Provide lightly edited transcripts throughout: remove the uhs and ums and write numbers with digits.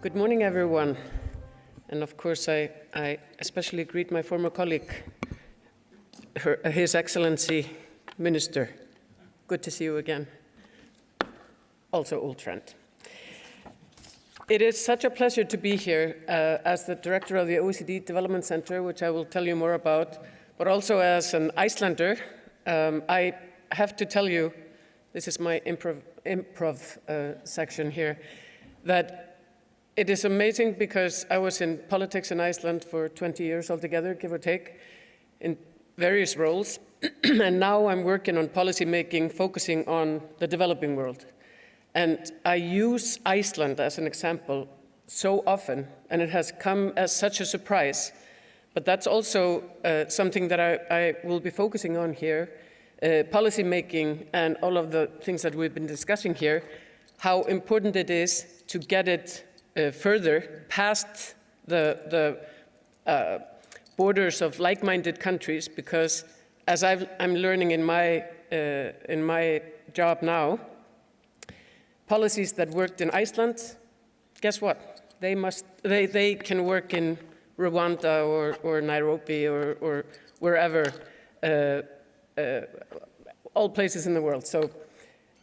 Good morning, everyone. And of course, I especially greet my former colleague, His Excellency Minister. Good to see you again. Also old friend. It is such a pleasure to be here as the director of the OECD Development Center, which I will tell you more about, but also as an Icelander. I have to tell you, this is my improv section here, that it is amazing because I was in politics in Iceland for 20 years altogether, give or take, in various roles. And now I'm working on policy making, focusing on the developing world. And I use Iceland as an example so often, and it has come as such a surprise. But that's also something that I will be focusing on here, policy making and all of the things that we've been discussing here, how important it is to get it further past the borders of like-minded countries, because as I'm learning in my job now, policies that worked in Iceland, guess what? They can work in Rwanda or Nairobi or wherever, all places in the world. So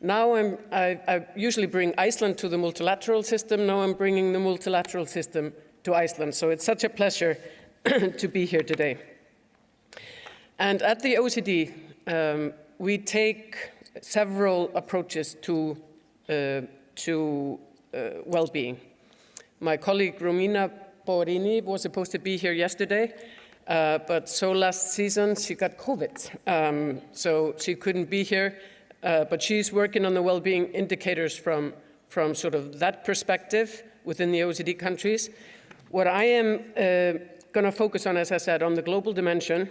now I usually bring Iceland to the multilateral system. Now I'm bringing the multilateral system to Iceland. So it's such a pleasure to be here today. And at the OECD, we take several approaches to well-being. My colleague Romina Borini was supposed to be here yesterday, but so last season she got COVID, so she couldn't be here. But she's working on the well-being indicators from sort of that perspective within the OECD countries. What I am going to focus on, as I said, on the global dimension,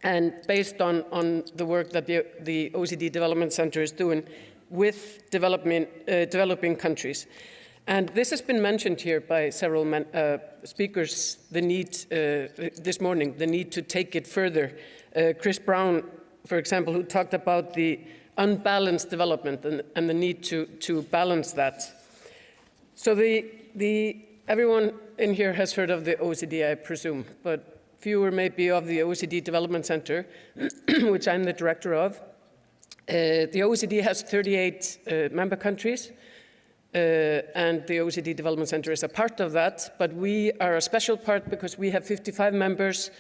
and based on the work that the OECD Development Center is doing with developing countries. And this has been mentioned here by several speakers, the need, this morning, the need to take it further. Chris Brown, for example, who talked about the unbalanced development and the need to balance that. So everyone in here has heard of the OECD, I presume, but fewer maybe of the OECD Development Center, which I'm the director of. The OECD has 38 member countries, and the OECD Development Center is a part of that, but we are a special part because we have 55 members,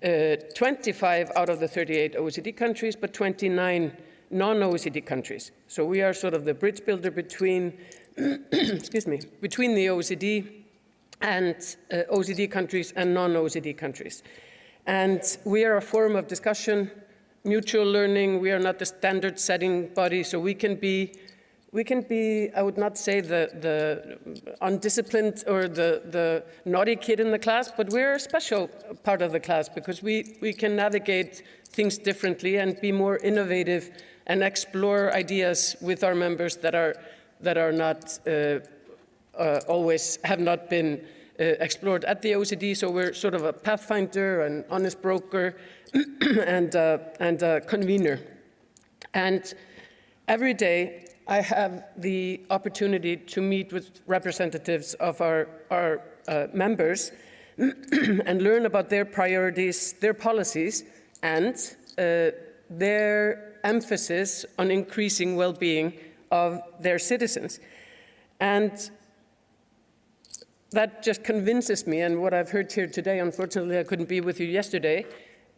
25 out of the 38 OECD countries, but 29 non-OECD countries. So we are sort of the bridge builder between, excuse me, between the OECD and OECD countries and non-OECD countries. And we are a forum of discussion, mutual learning. We are not the standard setting body, so we can be, I would not say the undisciplined or the naughty kid in the class, but we're a special part of the class because we can navigate things differently and be more innovative and explore ideas with our members that are not always have not been explored at the OECD. So we're sort of a pathfinder, an honest broker, and a convener. And every day I have the opportunity to meet with representatives of our members and learn about their priorities, their policies, and their emphasis on increasing well-being of their citizens. And that just convinces me, and what I've heard here today, unfortunately I couldn't be with you yesterday,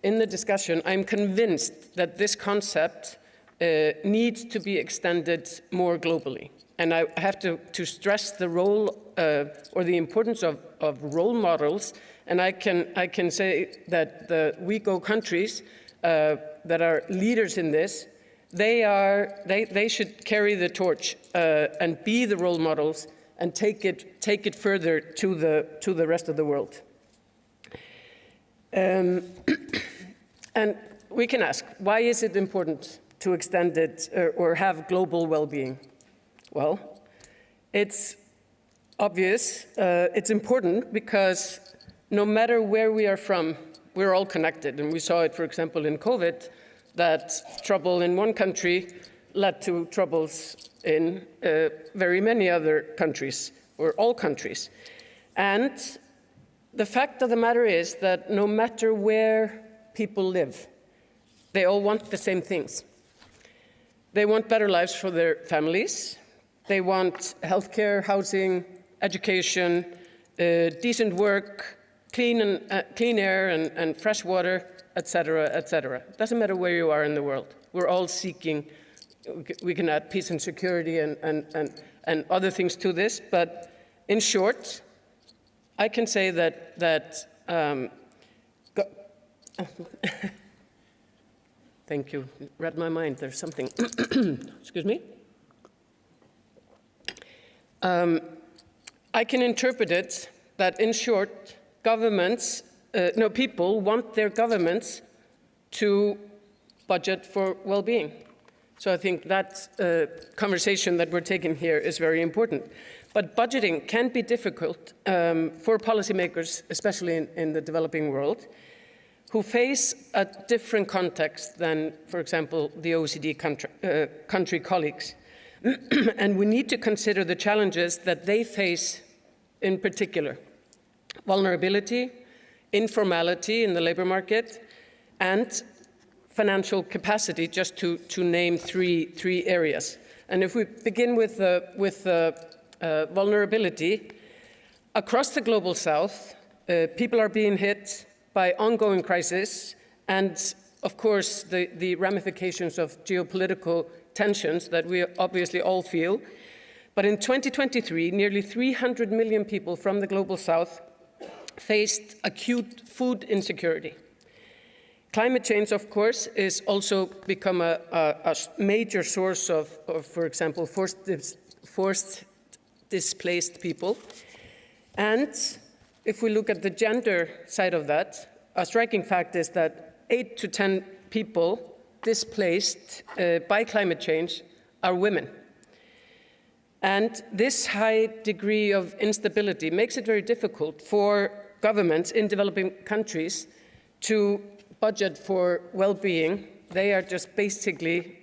in the discussion, I'm convinced that this concept needs to be extended more globally. And I have to stress the role or the importance of role models, and I can say that the WEGo countries that are leaders in this, they should carry the torch and be the role models and take it further to the rest of the world. And we can ask, why is it important to extend it or have global well-being? Well, it's obvious. It's important because no matter where we are from, we're all connected. And we saw it, for example, in COVID, that trouble in one country led to troubles in very many other countries, or all countries. And the fact of the matter is that no matter where people live, they all want the same things. They want better lives for their families. They want healthcare, housing, education, decent work, clean air and fresh water, etc., etc. Doesn't matter where you are in the world. We're all seeking, we can add peace and security and other things to this, but in short, I can say that thank you, read my mind, there's something, excuse me. I can interpret it that, in short, people want their governments to budget for well-being. So I think that conversation that we're taking here is very important. But budgeting can be difficult for policymakers, especially in the developing world, who face a different context than, for example, the OECD country colleagues. And we need to consider the challenges that they face in particular: vulnerability, informality in the labor market, and financial capacity, just to name three areas. And if we begin with vulnerability, across the global south, people are being hit by ongoing crisis and, of course, the ramifications of geopolitical tensions that we obviously all feel. But in 2023, nearly 300 million people from the global south faced acute food insecurity. Climate change, of course, is also become a major source of, for example, forced displaced people. And if we look at the gender side of that, a striking fact is that 8 to 10 people displaced by climate change are women. And this high degree of instability makes it very difficult for governments in developing countries to budget for well-being. They are just basically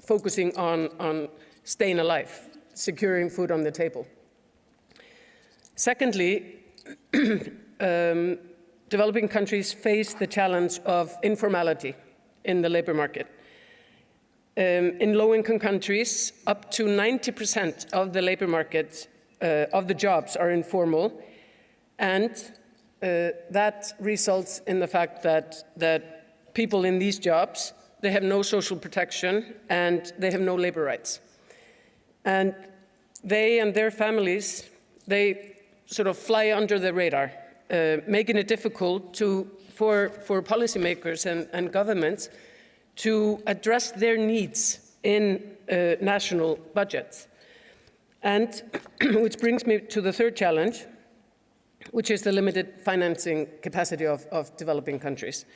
focusing on staying alive, securing food on the table. Secondly, developing countries face the challenge of informality in the labor market. In low-income countries, up to 90% of the labor market of the jobs are informal, and that results in the fact that people in these jobs, they have no social protection and they have no labor rights. And they and their families, they sort of fly under the radar, making it difficult for policymakers and governments to address their needs in national budgets. And which brings me to the third challenge, which is the limited financing capacity of developing countries.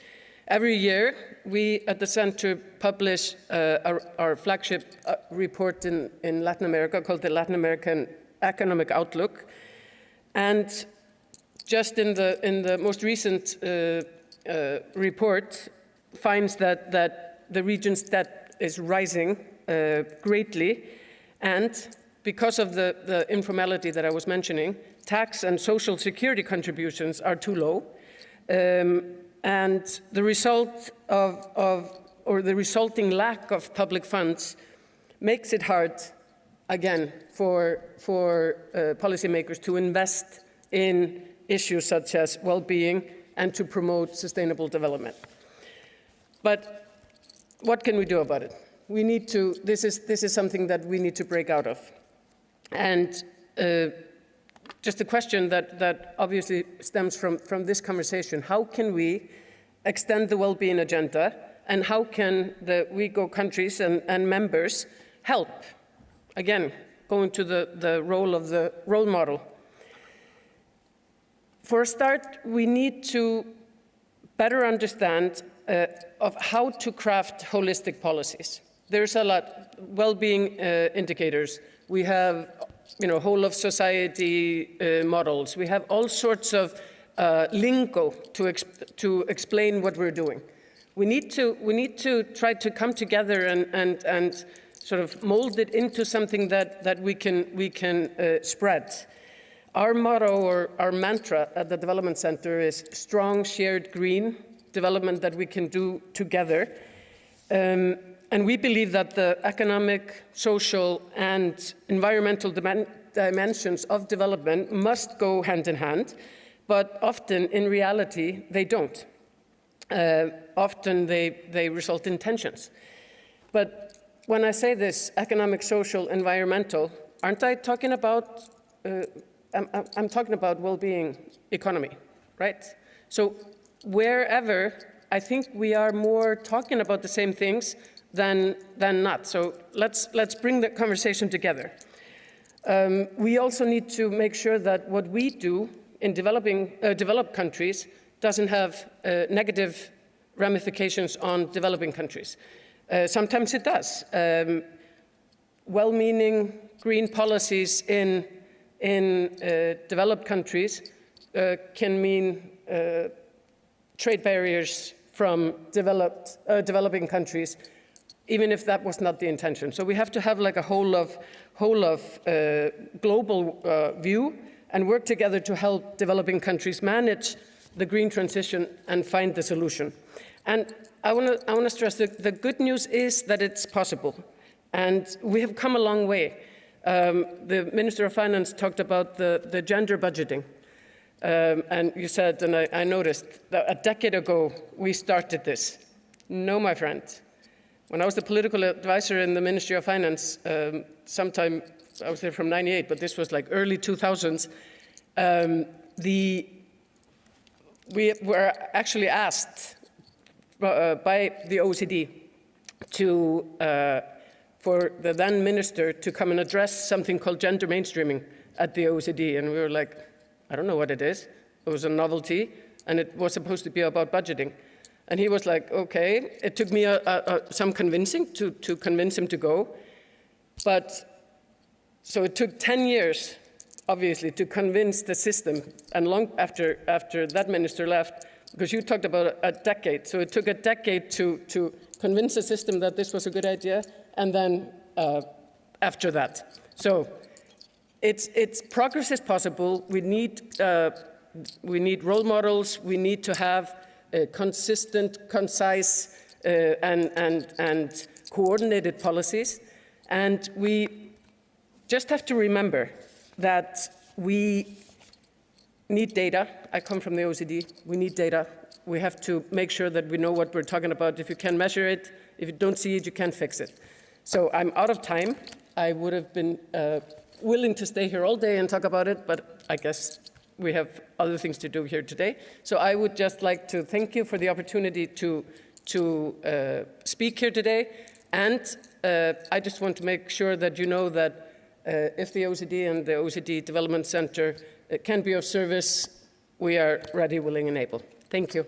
Every year, we at the Center publish our flagship report in Latin America called the Latin American Economic Outlook. And just in the most recent report finds that the region's debt is rising greatly, and because of the informality that I was mentioning, tax and social security contributions are too low, and the result or the resulting lack of public funds makes it hard, again, for policymakers to invest in issues such as well-being and to promote sustainable development. But what can we do about it? We need to. This is something that we need to break out of, and just a question that obviously stems from this conversation: how can we extend the well-being agenda, and how can the WEGo countries and members help? Again, going to the role of the role model. For a start, we need to better understand of how to craft holistic policies. There's a lot, well-being indicators. We have, whole of society models. We have all sorts of lingo to explain what we're doing. We need to try to come together and sort of mold it into something that we can spread. Our motto or our mantra at the Development Center is strong, shared, green development that we can do together. And we believe that the economic, social, and environmental dimensions of development must go hand in hand, but often in reality they don't. Often they result in tensions. But when I say this, economic, social, environmental, aren't I talking about I'm talking about well-being economy, right? So wherever, I think we are more talking about the same things than not. So let's bring the conversation together. We also need to make sure that what we do in developed countries doesn't have negative ramifications on developing countries. Sometimes it does. Well-meaning green policies in developed countries can mean trade barriers from developing countries, even if that was not the intention. So we have to have like a whole of global view and work together to help developing countries manage the green transition and find the solution. And I want to stress that the good news is that it's possible, and we have come a long way. The Minister of Finance talked about the gender budgeting. And you said, and I noticed, that a decade ago we started this. No, my friend. When I was the political advisor in the Ministry of Finance, sometime, I was there from '98, but this was like early 2000s, we were actually asked by the OECD for the then minister to come and address something called gender mainstreaming at the OECD. And we were like, I don't know what it is. It was a novelty, and it was supposed to be about budgeting. And he was like, okay. It took me some convincing to convince him to go. But so it took 10 years, obviously, to convince the system. And long after that minister left, because you talked about a decade. So it took a decade to convince the system that this was a good idea. And then after that. So it's progress is possible. We need role models. We need to have consistent, concise, and coordinated policies. And we just have to remember that we need data. I come from the OECD. We need data. We have to make sure that we know what we're talking about. If you can measure it, if you don't see it, you can't fix it. So I'm out of time. I would have been willing to stay here all day and talk about it, but I guess we have other things to do here today. So I would just like to thank you for the opportunity to speak here today. And I just want to make sure that you know that if the OECD and the OECD Development Center can be of service, we are ready, willing, and able. Thank you.